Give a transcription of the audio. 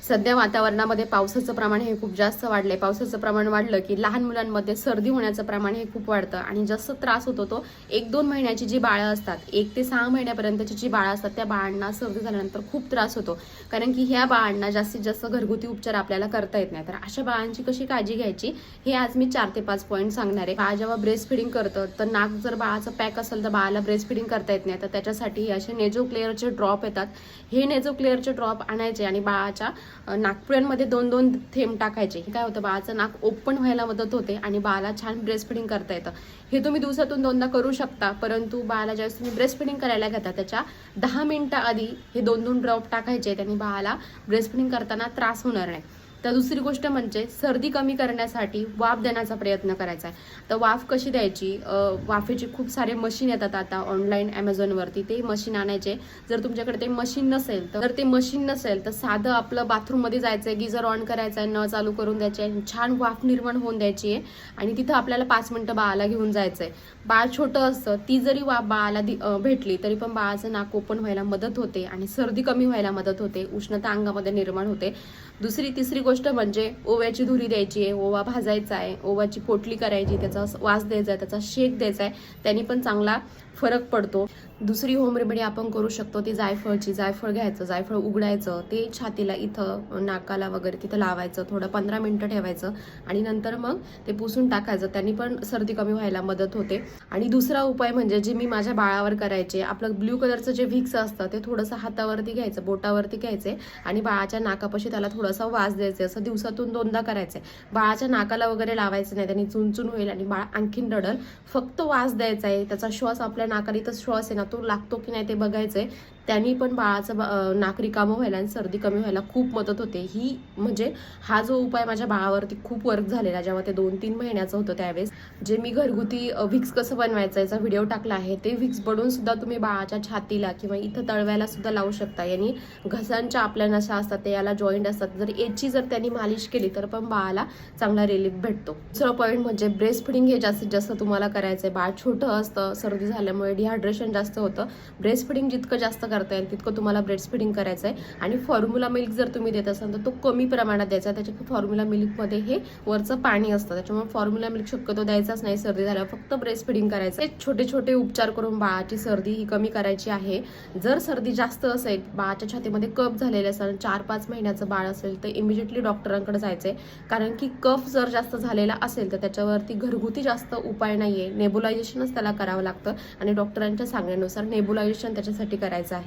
सध्या वातावरणामध्ये पावसाचं प्रमाण हे खूप जास्त वाढलंय. पावसाचं प्रमाण वाढलं की लहान मुलांमध्ये सर्दी होण्याचं प्रमाण हे खूप वाढतं आणि जास्त त्रास होतो तो 1-2 महिन्याची जी बाळं असतात, 1 ते 6 महिन्यापर्यंतची जी बाळं असतात त्या बाळांना सर्दी झाल्यानंतर खूप त्रास होतो. कारण की ह्या बाळांना जास्तीत जास्त घरगुती उपचार आपल्याला करता येत नाही. तर अशा बाळांची कशी काळजी घ्यायची हे आज मी 4 ते 5 पॉईंट सांगणार आहे. बाळ जेव्हा ब्रेस्ट फिडिंग करतं तर नाक जर बाळाचं पॅक असेल तर बाळाला ब्रेस्ट फिडिंग करता येत नाही. तर त्याच्यासाठी असे नेझो क्लिअरचे ड्रॉप येतात. हे नेझो क्लिअरचे ड्रॉप आणायचे आणि बाळाच्या नाकपुड्यांमध्ये 2-2 थेंब टाकायचे. काय होतं, बाळाचं नाक ओपन व्हायला मदत होते आणि बाळाला छान ब्रेस्ट फिडिंग करता येतं. हे तुम्ही दिवसातून 2दा करू शकता. परंतु बाळाला ज्यावेळेस तुम्ही ब्रेस्ट फिडिंग करायला घेता त्याच्या 10 मिनिटं आधी हे 2-2 ड्रॉप टाकायचे. त्यांनी बाळाला ब्रेस्ट फिडिंग करताना त्रास होणार नाही. तर दुसरी गोष्ट म्हणजे सर्दी कमी करण्यासाठी वाफ देण्याचा प्रयत्न करायचा आहे. तर वाफ कशी द्यायची, वाफेचे खूप सारे मशीन येतात आता ऑनलाईन ॲमेझॉनवरती. ते मशीन आणायचे. जर तुमच्याकडे ते मशीन नसेल तर साधं आपलं बाथरूममध्ये जायचं आहे, गिझर ऑन करायचं आहे, नळ चालू करून द्यायचे आहे, छान वाफ निर्माण होऊन द्यायची आहे आणि तिथं आपल्याला 5 मिनिटं बाळाला घेऊन जायचं आहे. बाळ छोटं असतं, ती जरी वाफ बाळाला भेटली तरी पण बाळाचं नाक ओपन व्हायला मदत होते आणि सर्दी कमी व्हायला मदत होते, उष्णता अंगामध्ये निर्माण होते. तिसरी गोष्ट म्हणजे ओव्याची धुरी द्यायची आहे, ओवा भाजायचा आहे, ओवाची पोटली करायची, त्याचा वास द्यायचा आहे, त्याचा शेक द्यायचा आहे, त्यांनी पण चांगला फरक पडतो. दुसरी होम रेमेडी आपण करू शकतो ती जायफळची. जायफळ घ्यायचं, जायफळ उघडायचं, ते छातीला इथं नाकाला वगैरे तिथं लावायचं, थोडं 15 मिनिटं ठेवायचं आणि नंतर मग ते पुसून टाकायचं. त्यांनी पण सर्दी कमी व्हायला मदत होते. आणि दुसरा उपाय म्हणजे जे मी माझ्या बाळावर करायचे, आपलं ब्ल्यू कलरचं जे व्हिक्स असतं ते थोडंसं हातावरती घ्यायचं, बोटावरती घ्यायचे आणि बाळाच्या नाकापाशी त्याला थोडासा वास द्यायचे. असं दिवसातून 2दा करायचे. बाळाच्या नाकाला वगैरे लावायचं नाही, त्यांनी चुनचुन होईल आणि बाळ आणखीन रडल. फक्त वास द्यायचा आहे. त्याचा श्वास आपल्या नाकाला इथं श्वास आहे ना तो लागतो की नाही ते बघायचंय. त्यांनी पण बाळाचं नाक रिकामं व्हायला आणि सर्दी कमी व्हायला खूप मदत होते. म्हणजे हा जो उपाय माझ्या बाळावरती खूप वर्क झालेला. जेव्हा ते 2-3 महिन्याचं होतं त्यावेळेस जे मी घरगुती व्हिक्स कसं बनवायचं याचा व्हिडिओ टाकला आहे, ते व्हिक्स बनवून सुद्धा तुम्ही बाळाच्या छातीला किंवा इथं तळव्याला सुद्धा लावू शकता. यांनी घसांच्या आपल्या नसा असतात ते याला जॉईंट असतात, जर त्यांनी मालिश केली तर पण बाळाला चांगला रिलीफ भेटतो. दुसरा पॉईंट म्हणजे ब्रेस्ट फिडिंग हे जास्तीत जास्त तुम्हाला करायचंय. बाळ छोटं असतं, सर्दी झाल्यामुळे डिहायड्रेशन जास्त होतं. ब्रेस्ट फिडिंग जितकं जास्त करता येईल तितकं तुम्हाला ब्रेस्ट फिडिंग करायचं आहे. आणि फॉर्म्युला मिल्क जर तुम्ही देत असाल तर तो कमी प्रमाणात द्यायचा. त्याच्या फॉर्म्युला मिल्कमध्ये हे वरचं पाणी असतं, त्याच्यामुळे फॉर्म्युला मिल्क शक्यतो द्यायचाच नाही सर्दी झाल्यावर. फक्त ब्रेस्ट फिडिंग करायचं. छोटे छोटे उपचार करून बाळाची सर्दी ही कमी करायची आहे. जर सर्दी जास्त असेल, बाळाच्या छातीमध्ये कफ झालेले असेल, 4-5 महिन्याचं बाळ असेल तर इमिजिएटली डॉक्टरांकडे जायचंय. कारण की कफ जर जास्त झालेला असेल तर त्याच्यावरती घरगुती जास्त उपाय नाहीये, नेबुलायझेशनच त्याला करावं लागतं आणि डॉक्टरांच्या सांगण्यानुसार नेबुलायझेशन त्याच्यासाठी करायचं आहे.